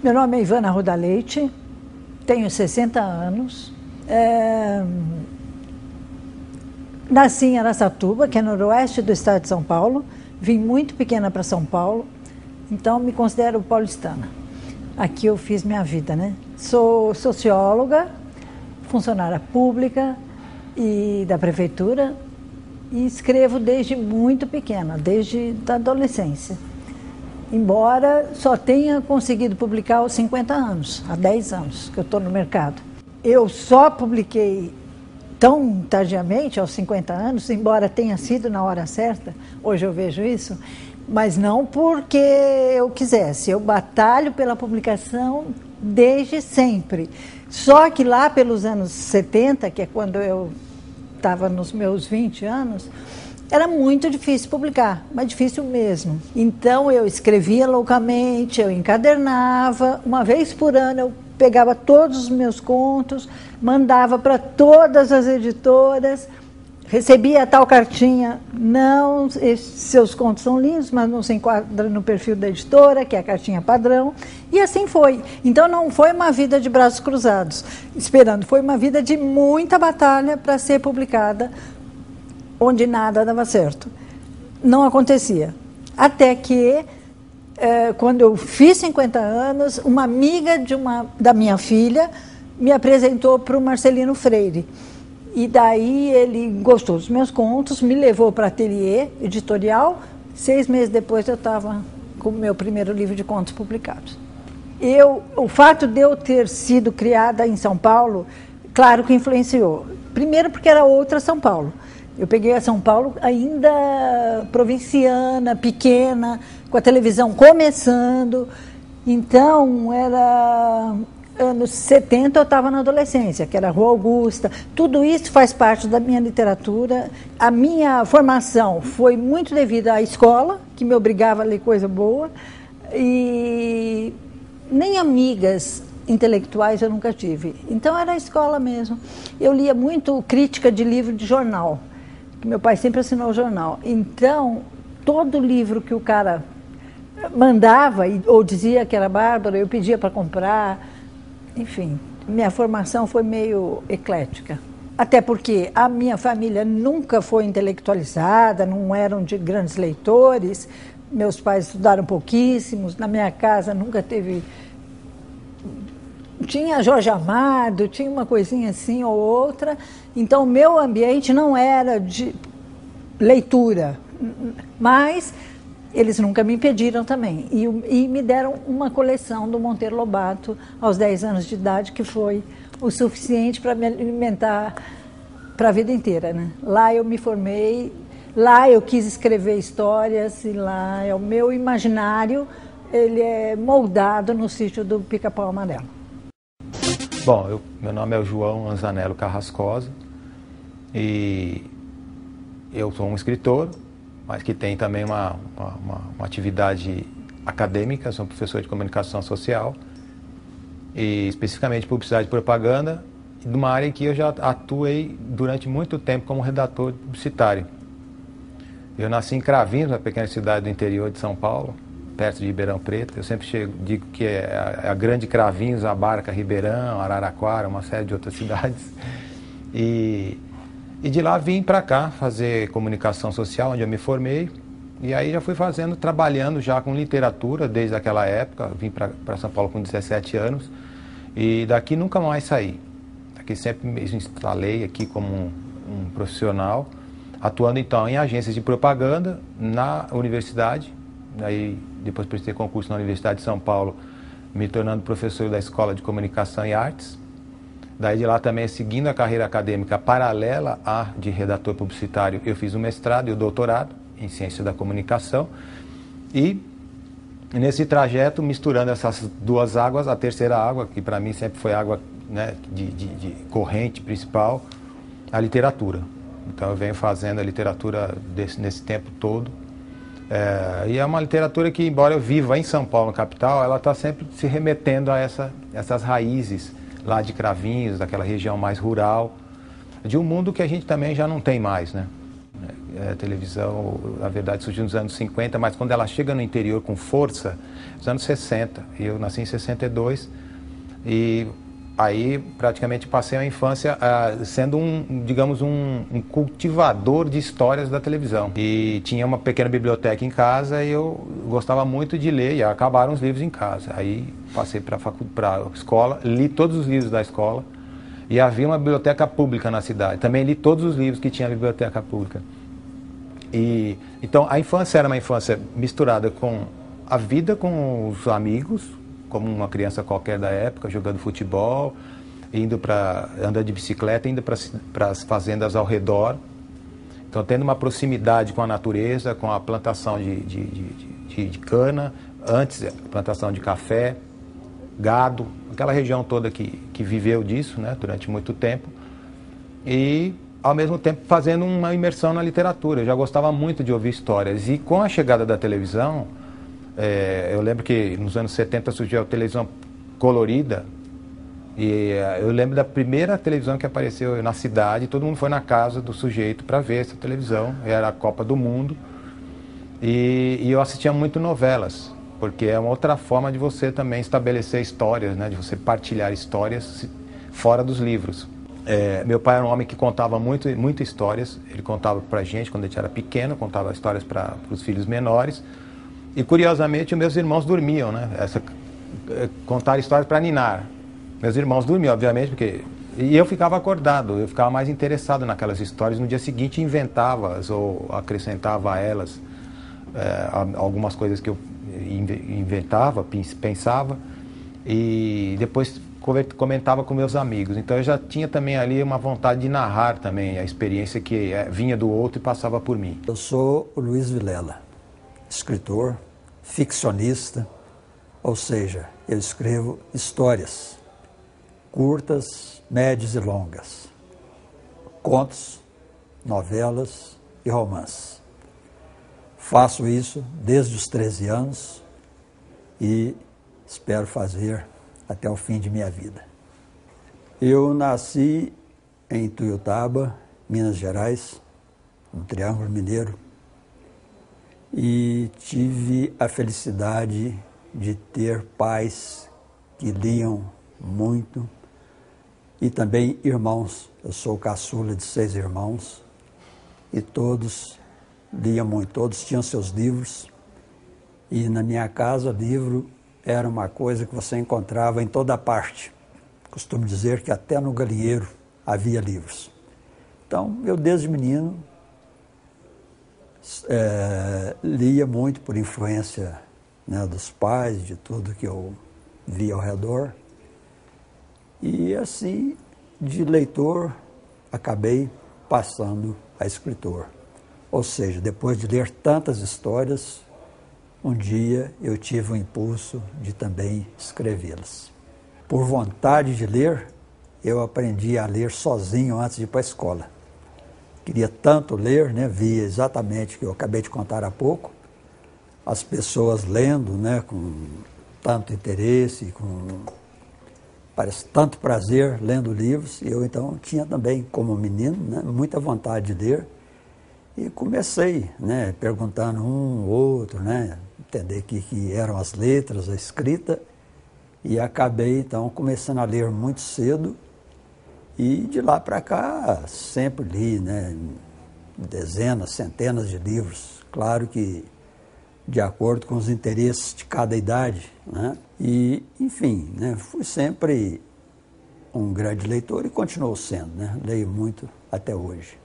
Meu nome é Ivana Ruda Leite, tenho 60 anos, nasci em Araçatuba, que é noroeste do estado de São Paulo, vim muito pequena para São Paulo, então me considero paulistana. Aqui eu fiz minha vida, né? Sou socióloga, funcionária pública e da prefeitura e escrevo desde muito pequena, desde a adolescência. Embora só tenha conseguido publicar aos 50 anos, há 10 anos que eu estou no mercado. Eu só publiquei tão tardiamente, aos 50 anos, embora tenha sido na hora certa, hoje eu vejo isso, mas não porque eu quisesse. Eu batalho pela publicação desde sempre. Só que lá pelos anos 70, que é quando eu estava nos meus 20 anos, era muito difícil publicar, mas difícil mesmo. Então eu escrevia loucamente, eu encadernava, uma vez por ano eu pegava todos os meus contos, mandava para todas as editoras, recebia a tal cartinha, não, seus contos são lindos, mas não se enquadra no perfil da editora, que é a cartinha padrão, e assim foi. Então não foi uma vida de braços cruzados, esperando, foi uma vida de muita batalha para ser publicada, onde nada dava certo. Não acontecia. Até que, quando eu fiz 50 anos, uma amiga da minha filha me apresentou para o Marcelino Freire. E daí ele gostou dos meus contos, me levou para ateliê editorial. 6 meses depois eu estava com o meu primeiro livro de contos publicados. O fato de eu ter sido criada em São Paulo, claro que influenciou. Primeiro porque era outra São Paulo. Eu peguei a São Paulo ainda provinciana, pequena, com a televisão começando. Então, era anos 70, eu estava na adolescência, que era Rua Augusta. Tudo isso faz parte da minha literatura. A minha formação foi muito devido à escola, que me obrigava a ler coisa boa. E nem amigas intelectuais eu nunca tive. Então, era a escola mesmo. Eu lia muito crítica de livro de jornal. Meu pai sempre assinou o jornal. Então, todo livro que o cara mandava, ou dizia que era bárbaro, eu pedia para comprar. Enfim, minha formação foi meio eclética. Até porque a minha família nunca foi intelectualizada, não eram de grandes leitores. Meus pais estudaram pouquíssimos. Na minha casa nunca teve... Tinha Jorge Amado, tinha uma coisinha assim ou outra. Então, o meu ambiente não era de leitura, mas eles nunca me impediram também. E me deram uma coleção do Monteiro Lobato aos 10 anos de idade, que foi o suficiente para me alimentar para a vida inteira, né? Lá eu me formei, lá eu quis escrever histórias, e lá é o meu imaginário, ele é moldado no sítio do Pica-Pau Amarelo. Bom, meu nome é João Anzanello Carrascosa e eu sou um escritor, mas que tem também uma atividade acadêmica, sou professor de comunicação social e especificamente publicidade e propaganda, de uma área em que eu já atuei durante muito tempo como redator publicitário. Eu nasci em Cravinhos, uma pequena cidade do interior de São Paulo, perto de Ribeirão Preto. Eu sempre digo que é a grande Cravinhos, a Barca, Ribeirão, Araraquara, uma série de outras cidades. E de lá vim para cá fazer comunicação social, onde eu me formei. E aí já fui trabalhando já com literatura desde aquela época. Vim para São Paulo com 17 anos e daqui nunca mais saí. Daqui sempre me instalei aqui como um profissional, atuando então em agências de propaganda na universidade. Aí depois prestei concurso na Universidade de São Paulo, me tornando professor da Escola de Comunicação e Artes. Daí de lá também, seguindo a carreira acadêmica paralela à de redator publicitário, eu fiz o mestrado e o doutorado em Ciência da Comunicação. E nesse trajeto, misturando essas duas águas, a terceira água, que para mim sempre foi água, né, de corrente principal, a literatura. Então eu venho fazendo a literatura nesse tempo todo. E é uma literatura que, embora eu viva em São Paulo, capital, ela está sempre se remetendo a essas raízes lá de Cravinhos, daquela região mais rural, de um mundo que a gente também já não tem mais, né? televisão, na verdade, surgiu nos anos 50, mas quando ela chega no interior com força, nos anos 60. Eu nasci em 62 e aí praticamente passei a infância sendo digamos, um cultivador de histórias da televisão. E tinha uma pequena biblioteca em casa e eu gostava muito de ler, e acabaram os livros em casa. Aí passei para a escola, li todos os livros da escola, e havia uma biblioteca pública na cidade. Também li todos os livros que tinha na biblioteca pública. E então a infância era uma infância misturada com a vida com os amigos, como uma criança qualquer da época, jogando futebol, andando de bicicleta, indo para as fazendas ao redor. Então, tendo uma proximidade com a natureza, com a plantação de cana, antes a plantação de café, gado, aquela região toda que viveu disso, né, durante muito tempo. E, ao mesmo tempo, fazendo uma imersão na literatura. Eu já gostava muito de ouvir histórias. E com a chegada da televisão, eu lembro que nos anos 70 surgiu a televisão colorida, e eu lembro da primeira televisão que apareceu na cidade, todo mundo foi na casa do sujeito para ver essa televisão, era a Copa do Mundo, e eu assistia muito novelas, porque é uma outra forma de você também estabelecer histórias, né, de você partilhar histórias fora dos livros. Meu pai era um homem que contava muitas histórias, ele contava pra gente quando a gente era pequeno, contava histórias para os filhos menores. E, curiosamente, meus irmãos dormiam, né? Contar histórias para ninar. Meus irmãos dormiam, obviamente, e eu ficava acordado, eu ficava mais interessado naquelas histórias. No dia seguinte, inventava-as ou acrescentava a elas algumas coisas que eu inventava, pensava, e depois comentava com meus amigos. Então, eu já tinha também ali uma vontade de narrar também a experiência que vinha do outro e passava por mim. Eu sou o Luiz Vilela, escritor, ficcionista, ou seja, eu escrevo histórias, curtas, médias e longas, contos, novelas e romances. Faço isso desde os 13 anos e espero fazer até o fim de minha vida. Eu nasci em Tuiutaba, Minas Gerais, no Triângulo Mineiro, e tive a felicidade de ter pais que liam muito e também irmãos. Eu sou caçula de 6 irmãos e todos liam muito, todos tinham seus livros, e na minha casa livro era uma coisa que você encontrava em toda parte. Costumo dizer que até no galinheiro havia livros. Então, eu desde menino lia muito por influência, né, dos pais, de tudo que eu via ao redor. E assim, de leitor, acabei passando a escritor. Ou seja, depois de ler tantas histórias, um dia eu tive o impulso de também escrevê-las. Por vontade de ler, eu aprendi a ler sozinho antes de ir para a escola. Queria tanto ler, né, via exatamente o que eu acabei de contar há pouco, as pessoas lendo, né, com tanto interesse, parece tanto prazer lendo livros, e eu então tinha também, como menino, né, muita vontade de ler, e comecei, né, perguntando um, outro, né, entender o que eram as letras, a escrita, e acabei então começando a ler muito cedo. E de lá para cá sempre li, né, dezenas, centenas de livros, claro que de acordo com os interesses de cada idade, né? E, enfim, né, fui sempre um grande leitor e continuo sendo, né? Leio muito até hoje.